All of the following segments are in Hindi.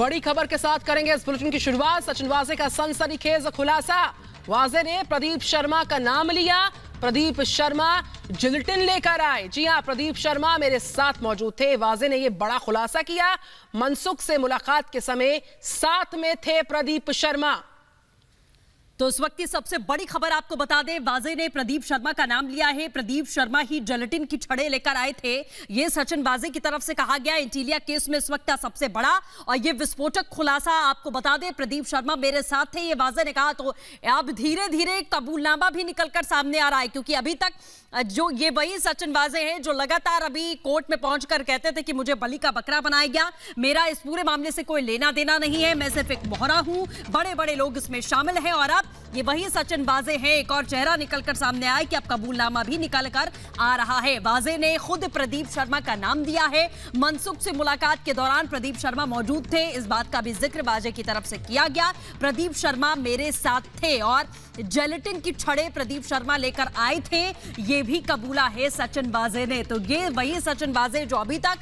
बड़ी खबर के साथ करेंगे इस बुलेटिन की शुरुआत। सचिन वाजे का सनसनीखेज खुलासा। वाजे ने प्रदीप शर्मा का नाम लिया। प्रदीप शर्मा जिलेटिन लेकर आए। जी हां, प्रदीप शर्मा मेरे साथ मौजूद थे। वाजे ने यह बड़ा खुलासा किया। मनसुख से मुलाकात के समय साथ में थे प्रदीप शर्मा। तो इस वक्त की सबसे बड़ी खबर आपको बता दें, वाजे ने प्रदीप शर्मा का नाम लिया है। प्रदीप शर्मा ही जिलेटिन की छड़े लेकर आए थे, ये सचिन वाजे की तरफ से कहा गया। एंटीलिया केस में इस वक्त का सबसे बड़ा और ये विस्फोटक खुलासा आपको बता दें, प्रदीप शर्मा मेरे साथ थे, ये वाजे ने कहा। तो अब धीरे धीरे कबूलनामा भी निकलकर सामने आ रहा है, क्योंकि अभी तक जो ये वही सचिन वाजे हैं जो लगातार अभी कोर्ट में पहुंचकर कहते थे कि मुझे बलि का बकरा बनाया गया, मेरा इस पूरे मामले से कोई लेना देना नहीं है, मैं सिर्फ एक मोहरा हूं, बड़े बड़े लोग इसमें शामिल हैं। और अब ये वही सचिन वाजे हैं, एक और चेहरा निकलकर सामने आया कि अब कबूलनामा भी निकलकर आ रहा है। वाजे ने खुद प्रदीप शर्मा का नाम दिया है। मनसुख से मुलाकात के दौरान प्रदीप शर्मा मौजूद थे, इस बात का भी जिक्र वाजे की तरफ से किया गया। प्रदीप शर्मा मेरे साथ थे और जिलेटिन की छड़े प्रदीप शर्मा लेकर आए थे, ये भी कबूला है सचिन वाजे ने। तो ये वही सचिन वाजे जो अभी तक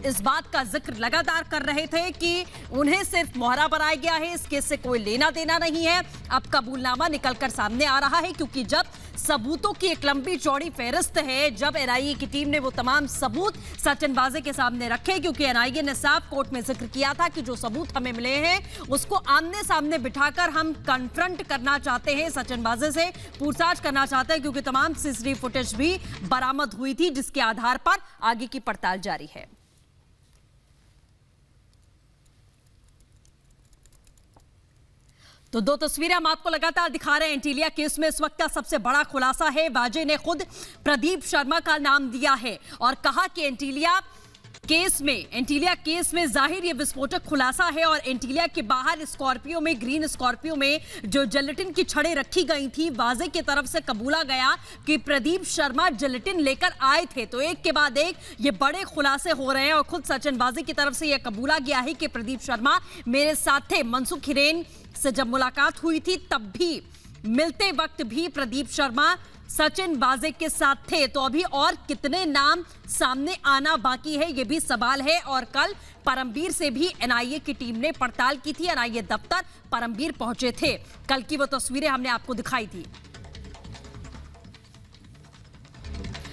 इस बात का जिक्र लगातार कर रहे थे कि उन्हें सिर्फ मोहरा बनाया गया है, इस केस से कोई लेना देना नहीं है, अब कबूलनामा निकलकर सामने आ रहा है। क्योंकि जब सबूतों की एक लंबी चौड़ी फेहरिस्त है, जब एनआईए की टीम ने वो तमाम सबूत सचिन वाजे के सामने रखे, क्योंकि एनआईए ने साफ कोर्ट में जिक्र किया था कि जो सबूत हमें मिले हैं उसको आमने सामने बिठाकर हम कन्फ्रंट करना चाहते हैं, सचिन वाजे से पूछताछ करना चाहते हैं, क्योंकि तमाम सीसीटीवी फुटेज भी बरामद हुई थी, जिसके आधार पर आगे की पड़ताल जारी है। तो दो तस्वीरें हम आपको लगातार दिखा रहे हैं। एंटीलिया केस में इस वक्त का सबसे बड़ा खुलासा है। वाजे ने खुद प्रदीप शर्मा का नाम दिया है और कहा कि एंटीलिया केस में जाहिर ये विस्फोटक खुलासा है। और एंटीलिया के बाहर स्कॉर्पियो में, ग्रीन स्कॉर्पियो में जो जिलेटिन की छड़ें रखी गई थी, वाजे की तरफ से कबूला गया कि प्रदीप शर्मा जिलेटिन लेकर आए थे। तो एक के बाद एक ये बड़े खुलासे हो रहे हैं और खुद सचिन वाजे की तरफ से यह कबूला गया है कि प्रदीप शर्मा मेरे साथ थे। मनसुख हिरेन से जब मुलाकात हुई थी तब भी, मिलते वक्त भी प्रदीप शर्मा सचिन वाजे के साथ थे। तो अभी और कितने नाम सामने आना बाकी है, ये भी सवाल है। और कल परमबीर से भी एनआईए की टीम ने पड़ताल की थी, एनआईए दफ्तर परमबीर पहुंचे थे। कल की वो तस्वीरें हमने आपको दिखाई थी।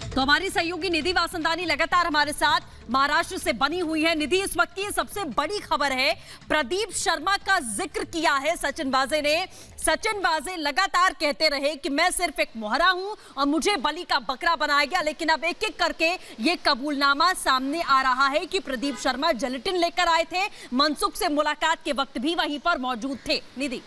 तो हमारी सहयोगी निधि वासंदानी लगातार हमारे साथ महाराष्ट्र से बनी हुई है। निधि, इस वक्त की सबसे बड़ी खबर है, प्रदीप शर्मा का जिक्र किया है सचिन वाजे ने। सचिन वाजे लगातार कहते रहे कि मैं सिर्फ एक मोहरा हूं और मुझे बलि का बकरा बनाया गया, लेकिन अब एक एक करके ये कबूलनामा सामने आ रहा है कि प्रदीप शर्मा जिलेटिन लेकर आए थे, मनसुख से मुलाकात के वक्त भी वहीं पर मौजूद थे। निधि,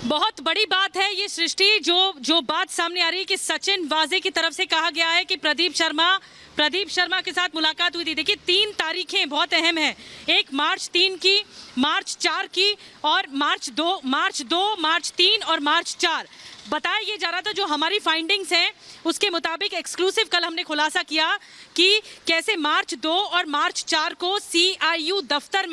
बहुत बड़ी बात है ये सृष्टि, जो बात सामने आ रही है कि सचिन वाजे की तरफ से कहा गया है कि प्रदीप शर्मा के साथ मुलाकात हुई थी। देखिए, 3 तारीखें बहुत अहम हैं, एक मार्च 3 की, मार्च 4 की और मार्च 2, मार्च 3 और मार्च 4। बताया ये जा रहा था, जो हमारी फाइंडिंग्स हैं उसके मुताबिक एक्सक्लूसिव कल हमने खुलासा किया कि कैसे मार्च 2 और मार्च 4 को सीआईयू दफ्तर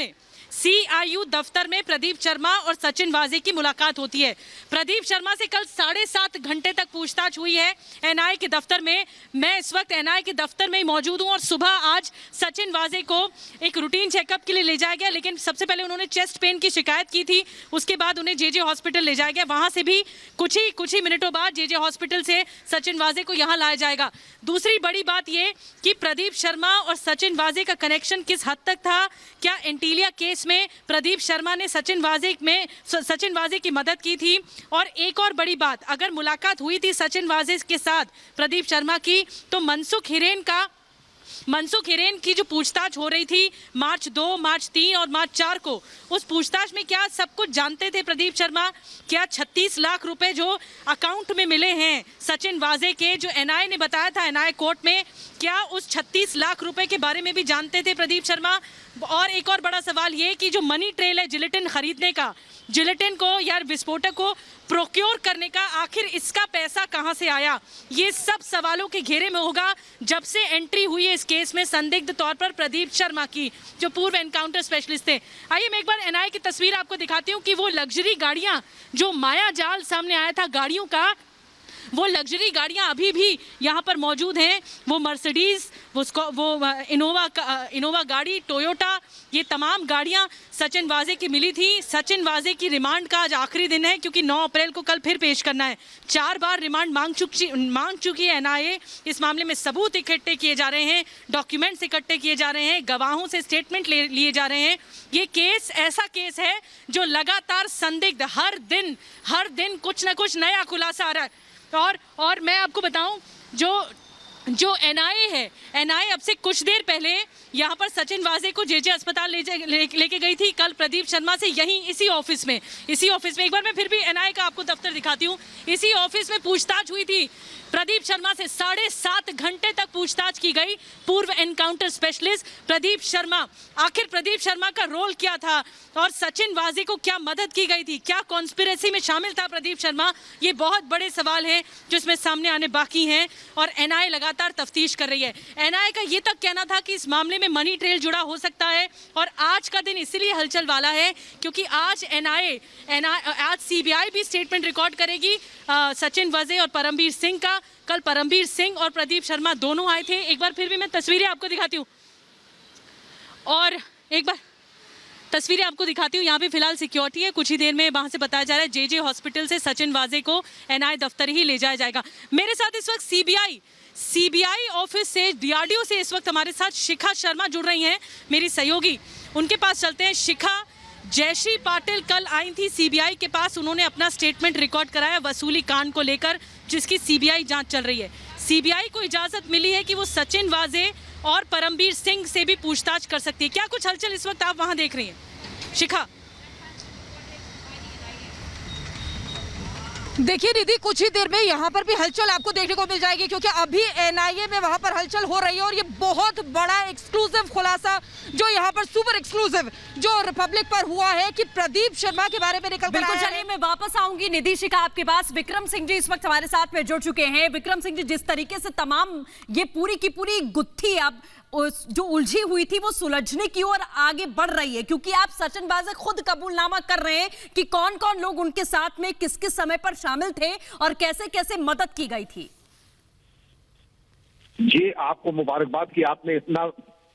में प्रदीप शर्मा और सचिन वाजे की मुलाकात होती है। प्रदीप शर्मा से कल 7.5 घंटे तक पूछताछ हुई है एनआईए के दफ्तर में। मैं इस वक्त एनआईए के दफ्तर में ही मौजूद हूं और सुबह आज सचिन वाजे को एक रूटीन चेकअप के लिए ले जाया गया, लेकिन सबसे पहले उन्होंने चेस्ट पेन की शिकायत की थी, उसके बाद उन्हें जेजे हॉस्पिटल ले जाया गया। वहां से भी कुछ ही मिनटों बाद जेजे हॉस्पिटल से सचिन वाजे को यहाँ लाया जाएगा। दूसरी बड़ी बात यह कि प्रदीप शर्मा और सचिन वाजे का कनेक्शन किस हद तक था, क्या एंटीलिया केस में प्रदीप शर्मा ने सचिन वाजे की मदद की थी। और एक और बड़ी बात, अगर मुलाकात हुई थी सचिन वाजे के साथ प्रदीप शर्मा की, तो मनसुख हिरेन की जो पूछताछ हो रही थी मार्च 2, मार्च 3 और मार्च 4 को, उस पूछताछ में क्या सब कुछ जानते थे प्रदीप शर्मा? क्या 36 लाख रुपए जो अकाउंट में मिले हैं सचिन वाजे के, जो एनआईए ने बताया था एनआईए कोर्ट में, क्या उस 36 लाख रुपए के बारे में भी जानते थे प्रदीप शर्मा? और एक और बड़ा सवाल ये कि जो मनी ट्रेल है जिलेटिन खरीदने का, जिलेटिन को या विस्फोटक को प्रोक्योर करने का, आखिर इसका पैसा कहां से आया? ये सब सवालों के घेरे में होगा जब से एंट्री हुई है इस केस में संदिग्ध तौर पर प्रदीप शर्मा की, जो पूर्व एनकाउंटर स्पेशलिस्ट थे। आइए मैं एक बार एनआईए की तस्वीर आपको दिखाती हूँ कि वो लग्जरी गाड़ियां, जो माया जाल सामने आया था गाड़ियों का, वो लग्जरी गाड़ियां अभी भी यहाँ पर मौजूद हैं। वो मर्सिडीज वो इनोवा गाड़ी, टोयोटा, ये तमाम गाड़ियां सचिन वाजे की मिली थी। सचिन वाजे की रिमांड का आज आखिरी दिन है, क्योंकि 9 अप्रैल को कल फिर पेश करना है। 4 बार रिमांड मांग चुकी है एनआईए। इस मामले में सबूत इकट्ठे किए जा रहे हैं, डॉक्यूमेंट्स इकट्ठे किए जा रहे हैं, गवाहों से स्टेटमेंट लिए जा रहे हैं। ये केस ऐसा केस है जो लगातार संदिग्ध, हर दिन कुछ ना कुछ नया खुलासा आ रहा है। और मैं आपको बताऊं, जो एनआईए है, एनआईए अब से कुछ देर पहले यहाँ पर सचिन वाजे को जेजे अस्पताल लेके गई थी, कल प्रदीप शर्मा से यहीं इसी ऑफिस में एक बार मैं फिर भी एनआईए का आपको दफ्तर दिखाती हूँ। इसी ऑफिस में पूछताछ हुई थी प्रदीप शर्मा से। 7.5 घंटे तक पूछताछ की गई। पूर्व एनकाउंटर स्पेशलिस्ट प्रदीप शर्मा, आखिर प्रदीप शर्मा का रोल क्या था और सचिन वाजे को क्या मदद की गई थी, क्या कॉन्स्पिरेसी में शामिल था प्रदीप शर्मा, ये बहुत बड़े सवाल हैं जो इसमें सामने आने बाकी हैं और एनआईए लगातार तफ्तीश कर रही है। एनआईए का ये तक कहना था कि इस मामले में मनी ट्रेल जुड़ा हो सकता है और आज का दिन इसीलिए हलचल वाला है क्योंकि आज आज सीबीआई भी स्टेटमेंट रिकॉर्ड करेगी सचिन वाजे और परमबीर सिंह का। कल परमबीर सिंह और प्रदीप शर्मा दोनों आए थे। एक बार फिर भी मैं तस्वीरें आपको दिखाती हूँ यहाँ पे फिलहाल सिक्योरिटी है। कुछ ही देर में वहां से बताया जा रहा है जेजे हॉस्पिटल से सचिन वाजे को एनआईए दफ्तर ही ले जाया जाएगा। मेरे साथ इस वक्त सीबीआई ऑफिस से, डीआरडीओ से इस वक्त हमारे साथ शिखा शर्मा जुड़ रही हैं, मेरी सहयोगी। उनके पास चलते हैं। शिखा, जयश्री पाटिल कल आई थी सीबीआई के पास, उन्होंने अपना स्टेटमेंट रिकॉर्ड कराया वसूली कांड को लेकर जिसकी सीबीआई जांच चल रही है। सीबीआई को इजाजत मिली है कि वो सचिन वाजे और परमबीर सिंह से भी पूछताछ कर सकती है। क्या कुछ हलचल इस वक्त आप वहां देख रही हैं शिखा? देखिए निधि, कुछ ही देर में यहाँ पर भी हलचल आपको देखने को मिल जाएगी क्योंकि अभी एनआईए में वहाँ पर हलचल हो रही है और ये बहुत बड़ा एक्सक्लूसिव खुलासा जो यहाँ पर सुपर एक्सक्लूसिव जो रिपब्लिक पर हुआ है कि प्रदीप शर्मा के बारे में निकल कर आया है। चलिए मैं वापस आऊंगी निधि शिखा आपके पास। विक्रम सिंह जी इस वक्त हमारे साथ में जुड़ चुके हैं। विक्रम सिंह जी, जिस तरीके से तमाम ये पूरी की पूरी गुत्थी अब जो उलझी हुई थी वो सुलझने की ओर आगे बढ़ रही है, क्योंकि आप सचिन वाजे खुद कबूलनामा कर रहे हैं कि कौन कौन लोग उनके साथ में किस किस समय पर शामिल थे और कैसे कैसे मदद की गई थी। जी, आपको मुबारकबाद कि आपने इतना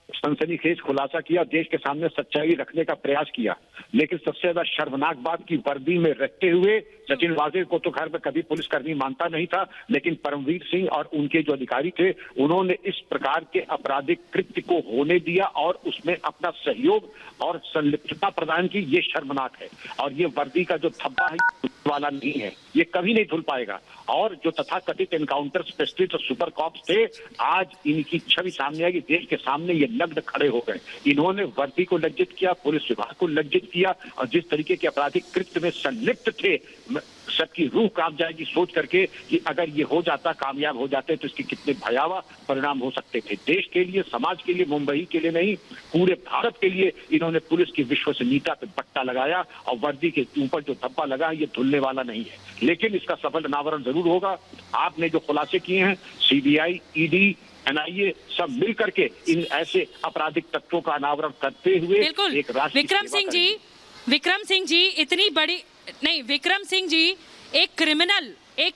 सनसनीखेज खुलासा किया, देश के सामने सच्चाई रखने का प्रयास किया। लेकिन सबसे ज्यादा शर्मनाक बात की वर्दी में रहते हुए सचिन वाजे को तो खैर में कभी पुलिसकर्मी मानता नहीं था, लेकिन परमवीर सिंह और उनके जो अधिकारी थे उन्होंने इस प्रकार के आपराधिक कृत्य को होने दिया और उसमें अपना सहयोग और संलिप्तता प्रदान की। ये शर्मनाक है और ये वर्दी का जो धब्बा है वाला नहीं है, ये कभी नहीं धुल पाएगा। और जो तथाकथित एनकाउंटर स्पेशलिस्ट और सुपर कॉप्स थे, आज इनकी छवि सामने आएगी, देश के सामने ये नग्न खड़े हो गए। इन्होंने वर्दी को लज्जित किया, पुलिस विभाग को लज्जित किया और जिस तरीके के आपराधिक कृत्य में संलिप्त थे, सबकी रूह कांप जाएगी सोच करके कि अगर ये हो जाता, कामयाब हो जाते तो इसके कितने भयावह परिणाम हो सकते थे। देश के लिए, समाज के लिए, मुंबई के लिए नहीं, पूरे भारत के लिए इन्होंने पुलिस की विश्वसनीयता पे बट्टा लगाया और वर्दी के ऊपर जो धब्बा लगा ये धुलने वाला नहीं है। लेकिन इसका सफल अनावरण जरूर होगा। आपने जो खुलासे किए हैं, सीबीआई, ईडी, एनआईए सब मिल करके इन ऐसे आपराधिक तत्वों का अनावरण करते हुए एक राष्ट्र। विक्रम सिंह जी इतनी बड़ी नहीं, विक्रम सिंह जी एक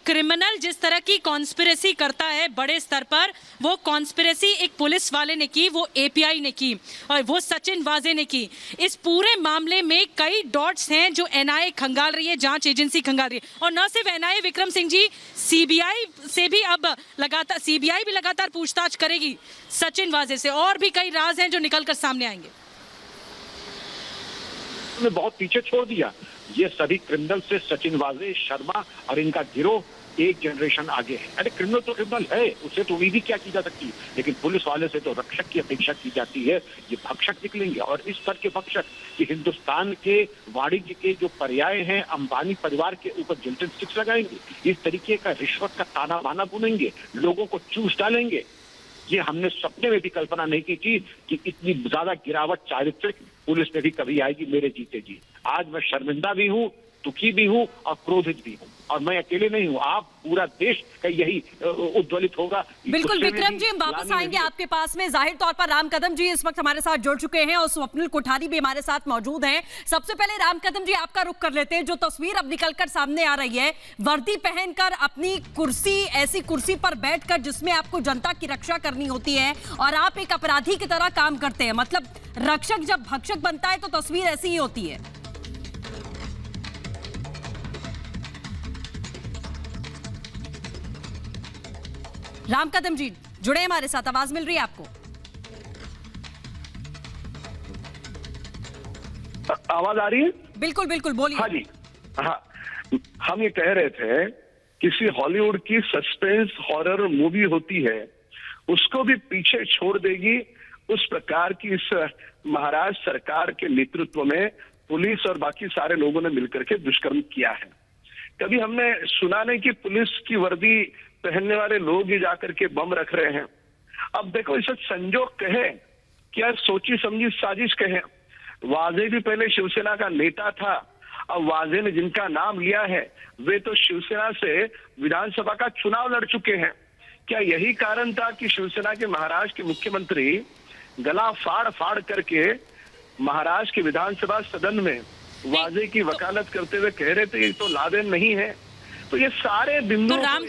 क्रिमिनल जिस तरह की कॉन्स्पिरेसी करता है बड़े स्तर पर, वो कॉन्स्पिरेसी एक पुलिस वाले ने की, वो एपीआई ने की और वो सचिन वाजे ने की। इस पूरे मामले में कई डॉट्स हैं जो एनआईए खंगाल रही है, जांच एजेंसी खंगाल रही है। और न सिर्फ एनआईए विक्रम सिंह जी, सीबीआई भी लगातार पूछताछ करेगी सचिन वाजे से, और भी कई राज हैं जो निकल कर सामने आएंगे। बहुत पीछे छोड़ दिया। ये सभी क्रिमिनल से सचिन वाजे, शर्मा और इनका गिरोह एक जनरेशन आगे है। अरे क्रिमिनल तो क्रिमिनल है, उससे तो उम्मीद ही क्या की जा सकती है, लेकिन पुलिस वाले से तो रक्षक की अपेक्षा की जाती है। ये भक्षक निकलेंगे और इस स्तर के भक्षक कि हिंदुस्तान के वाणिज्य के जो पर्याय हैं, अंबानी परिवार के ऊपर जिल्टेड स्टिक्स लगाएंगे, इस तरीके का रिश्वत का ताना बाना बुनेंगे, लोगों को चूस डालेंगे। ये हमने सपने में भी कल्पना नहीं की थी कि इतनी ज्यादा गिरावट चारित्रिक पुलिस में भी कभी आएगी मेरे जीते जी। आज मैं शर्मिंदा भी हूं, दुखी भी हूं और क्रोधित भी हूं, और मैं अकेले नहीं हूं, आप पूरा देश का यही उद्वेलित होगा। बिल्कुल गुस्से में विक्रम भी, जी, हम वापस ग्लानि में आएंगे भी। आपके पास में। जाहिर तौर पर राम कदम जी इस वक्त हमारे साथ जुड़ चुके हैं और स्वप्निल कोठारी भी हमारे साथ मौजूद हैं। सबसे पहले राम कदम जी आपका रुख कर लेते हैं। जो तस्वीर अब निकलकर सामने आ रही है, वर्दी पहनकर अपनी कुर्सी, ऐसी कुर्सी पर बैठकर जिसमें आपको जनता की रक्षा करनी होती है और आप एक अपराधी की तरह काम करते हैं। मतलब रक्षक जब भक्षक बनता है तो तस्वीर ऐसी ही होती है। राम कदम जी जुड़े हमारे साथ, आवाज मिल रही है आपको? आवाज आ रही है? बिल्कुल बिल्कुल, बोलिए। हाँ जी, हाँ, हम ये कह रहे थे किसी हॉलीवुड की सस्पेंस हॉरर मूवी होती है, उसको भी पीछे छोड़ देगी उस प्रकार की इस महाराष्ट्र सरकार के नेतृत्व में पुलिस और बाकी सारे लोगों ने मिलकर के दुष्कर्म किया है। कभी हमने सुना नहीं कि पुलिस की वर्दी पहनने वाले लोग ही जाकर के बम रख रहे हैं। अब देखो, इसे संजोग कहे क्या सोची समझी साजिश कहे। वाजे भी पहले शिवसेना का नेता था, अब वाजे ने जिनका नाम लिया है वे तो शिवसेना से विधानसभा का चुनाव लड़ चुके हैं। क्या यही कारण था कि शिवसेना के महाराष्ट्र के मुख्यमंत्री गला फाड़ फाड़ करके महाराष्ट्र के विधानसभा सदन में वाजे की वकालत करते हुए कह रहे थे ये तो लादेन नहीं है? तो ये सारे बिंदु तो राम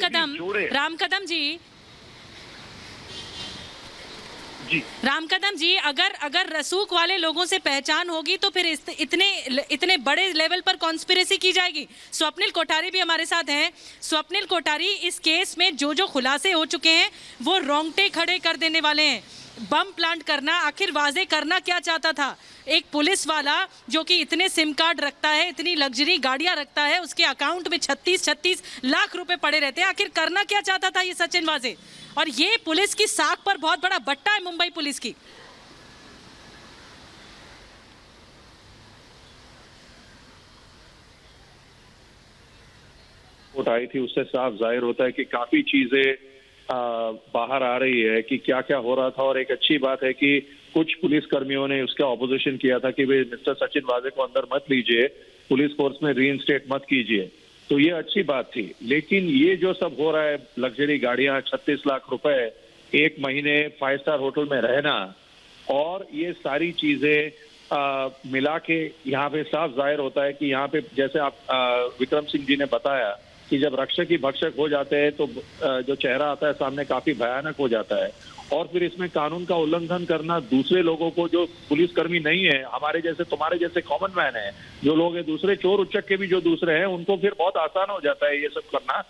कदम जी, अगर रसूख वाले लोगों से पहचान होगी तो फिर इतने बड़े लेवल पर कॉन्स्पिरेसी की जाएगी। स्वप्निल कोठारी भी हमारे साथ हैं। स्वप्निल कोठारी, इस केस में जो खुलासे हो चुके हैं वो रोंगटे खड़े कर देने वाले हैं। बम प्लांट करना, आखिर वाजे करना क्या चाहता था? एक पुलिस वाला जो कि इतने सिम कार्ड रखता है, इतनी लग्जरी गाड़ियां रखता है, उसके अकाउंट में 36 लाख रुपए पड़े रहते हैं। आखिर करना क्या चाहता था ये सचिन वाजे? और ये पुलिस की साख पर बहुत बड़ा बट्टा है मुंबई पुलिस की। रिपोर्ट आई थी उससे साफ जाहिर होता है कि काफी चीजें बाहर आ रही है कि क्या क्या हो रहा था। और एक अच्छी बात है कि कुछ पुलिस कर्मियों ने उसका ऑपोजिशन किया था कि भाई मिस्टर सचिन वाजे को अंदर मत लीजिए, पुलिस फोर्स में रीइंस्टेट मत कीजिए। तो ये अच्छी बात थी। लेकिन ये जो सब हो रहा है, लग्जरी गाड़ियां, 36 लाख रुपए, एक महीने 5 स्टार होटल में रहना, और ये सारी चीजें मिला के यहाँ पे साफ जाहिर होता है कि यहाँ पे जैसे आप विक्रम सिंह जी ने बताया कि जब रक्षक ही भक्षक हो जाते हैं तो जो चेहरा आता है सामने काफी भयानक हो जाता है। और फिर इसमें कानून का उल्लंघन करना, दूसरे लोगों को जो पुलिसकर्मी नहीं है, हमारे जैसे तुम्हारे जैसे कॉमन मैन है, जो लोग हैं दूसरे चोर उच्चक के भी जो दूसरे हैं, उनको फिर बहुत आसान हो जाता है ये सब करना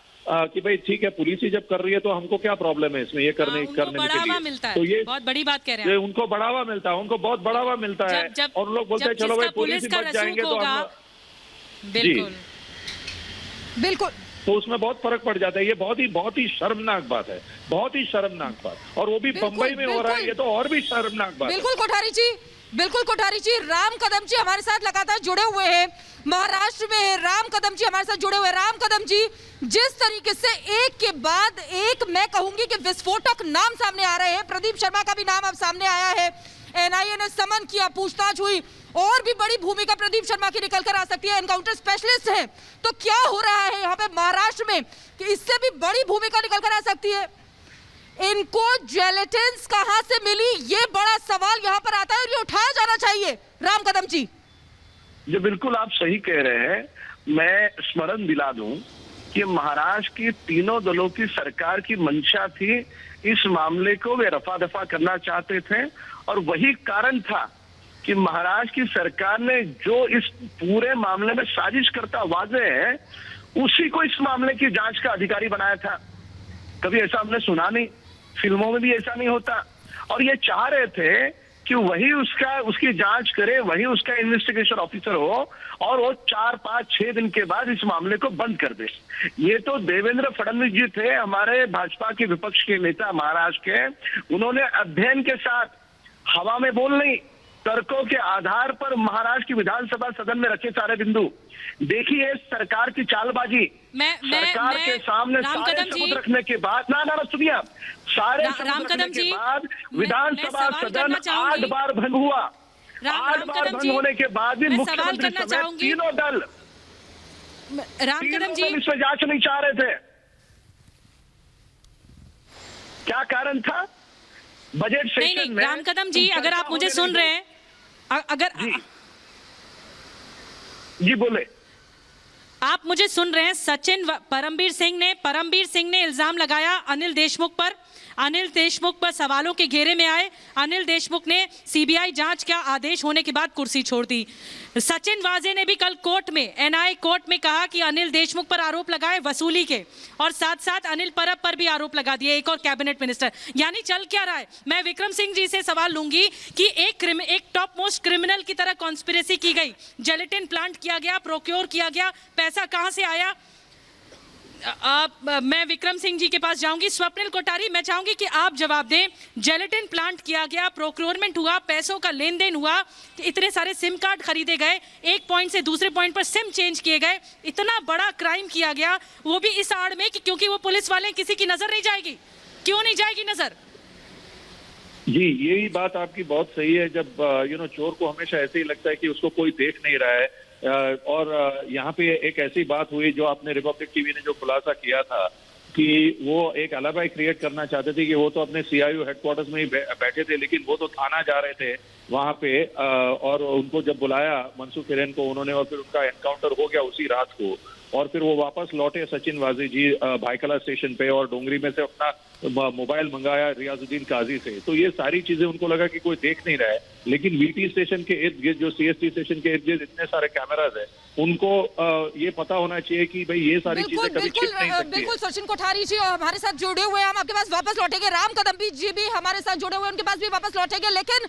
कि भाई ठीक है पुलिस ही जब कर रही है तो हमको क्या प्रॉब्लम है इसमें ये करने के लिए। मिलता है, तो ये बहुत बड़ी बात कह रहे हैं। उनको बढ़ावा मिलता है, उनको बहुत बढ़ावा मिलता है। और लोग बोलते हैं चलो भाई पुलिस ही बच जाएंगे तो हम। बिल्कुल बिल्कुल, तो उसमें बहुत फर्क पड़ जाता है। ये बहुत ही शर्मनाक बात है, बहुत ही शर्मनाक बात। और वो भी बंबई में हो रहा है, ये तो और भी शर्मनाक बात है। बिल्कुल कोठारी जी, राम कदम जी हमारे साथ लगातार जुड़े हुए हैं, महाराष्ट्र में है राम कदम जी हमारे साथ जुड़े हुए हैं। राम कदम जी, जिस तरीके से एक के बाद एक मैं कहूंगी कि विस्फोटक नाम सामने आ रहे हैं, प्रदीप शर्मा का भी नाम अब सामने आया है, एनआईए ने समन किया, पूछताछ हुई, और भी बड़ी भूमिका प्रदीप शर्मा की निकल कर आ सकती है, एनकाउंटर स्पेशलिस्ट है। तो क्या हो रहा है यहाँ पे महाराष्ट्र में कि इससे भी बड़ी भूमिका निकल कर आ सकती है? इनको जेलेटिन्स कहां से मिली, ये बड़ा सवाल यहाँ पर आता है और ये उठाया जाना चाहिए। राम कदम जी, ये बिल्कुल आप सही कह रहे हैं। मैं स्मरण दिला दूं कि महाराष्ट्र की तीनों दलों की सरकार की मंशा थी, इस मामले को वे रफा दफा करना चाहते थे, और वही कारण था कि महाराष्ट्र की सरकार ने जो इस पूरे मामले में साजिश करता वाजे है, उसी को इस मामले की जांच का अधिकारी बनाया था। कभी ऐसा हमने सुना नहीं, फिल्मों में भी ऐसा नहीं होता। और ये चाह रहे थे कि वही उसकी जांच करे, वही उसका इन्वेस्टिगेशन ऑफिसर हो, और वो 4, 5, 6 दिन के बाद इस मामले को बंद कर दे। ये तो देवेंद्र फडणवीस जी थे, हमारे भाजपा के विपक्ष के नेता महाराष्ट्र के, उन्होंने अध्ययन के साथ हवा में बोल नहीं, तर्कों के आधार पर महाराष्ट्र की विधानसभा सदन में रखे सारे बिंदु। देखिए सरकार की चालबाजी, सरकार के सामने सारे सबूत रखने के बाद, ना सुनिए आप, सारे सबूत रखने के बाद विधानसभा सदन 8 बार भंग हुआ। 8 बार कदम बंद जी, होने के बाद भी मैं मुख्यमंत्री सवाल करना समेत चाहूंगी। तीनों दल राम कदम जी, इस पर जांच नहीं चाह रहे थे। क्या कारण था? बजट नहीं सेशन नहीं में राम कदम जी, अगर आप मुझे सुन रहे हैं, अगर जी बोले। आप मुझे सुन रहे हैं, परमबीर सिंह ने इल्जाम लगाया अनिल देशमुख पर। अनिल देशमुख पर सवालों के घेरे में आए। अनिल देशमुख ने सीबीआई जांच का आदेश होने के बाद कुर्सी छोड़ दी। सचिन वाजे ने भी कल कोर्ट में, एनआईए कोर्ट में कहा कि अनिल देशमुख पर आरोप लगाए वसूली के, और साथ साथ अनिल परब पर भी आरोप लगा दिए, एक और कैबिनेट मिनिस्टर। यानी चल क्या रहा है? मैं विक्रम सिंह जी से सवाल लूंगी कि एक टॉप मोस्ट क्रिमिनल की तरह कॉन्स्पिरेसी की गई, जेलेटिन प्लांट किया गया, प्रोक्योर किया गया, पैसा कहां से आया? मैं विक्रम सिंह जी के पास जाऊंगी। स्वप्निल कोठारी, मैं चाहूंगी कि आप जवाब दें। जेलेटिन प्लांट किया गया, प्रोक्योरमेंट हुआ, पैसों का लेन देन हुआ, इतने सारे सिम कार्ड खरीदे गए, एक पॉइंट से दूसरे पॉइंट पर सिम चेंज किए गए, इतना बड़ा क्राइम किया गया, वो भी इस आड़ में कि क्योंकि वो पुलिस वाले, किसी की नजर नहीं जाएगी। क्यों नहीं जाएगी नजर? जी, यही बात आपकी बहुत सही है। जब चोर को हमेशा ऐसे ही लगता है कि उसको कोई देख नहीं रहा है। और यहाँ पे एक ऐसी बात हुई जो आपने रिपब्लिक टीवी ने जो खुलासा किया था कि वो एक अलाबाई क्रिएट करना चाहते थे कि वो तो अपने सीआईओ हेडक्वार्टर्स में ही बैठे थे, लेकिन वो तो थाना जा रहे थे वहां पे। और उनको जब बुलाया मनसुख हिरेन को उन्होंने, और फिर उनका एनकाउंटर हो गया उसी रात को, और फिर वो वापस लौटे सचिन वाजे जी भाईकला स्टेशन पे, और डोंगरी में से अपना मोबाइल मंगाया रियाजुद्दीन काजी से। तो ये सारी चीजें उनको लगा कि कोई देख नहीं रहा है, लेकिन वीटी स्टेशन के इर्द गिर्द, जो सीएसटी स्टेशन के इर्द गिर्द इतने सारे कैमराज है, उनको ये पता होना चाहिए कि भाई ये सारी चीजें कभी छिप नहीं सकती। बिल्कुल सचिन कोठारी जी हमारे साथ जुड़े हुए हैं, हम आपके पास वापस लौटेंगे। राम कदम जी भी हमारे साथ जुड़े हुए हैं, उनके पास भी वापस लौटेंगे। लेकिन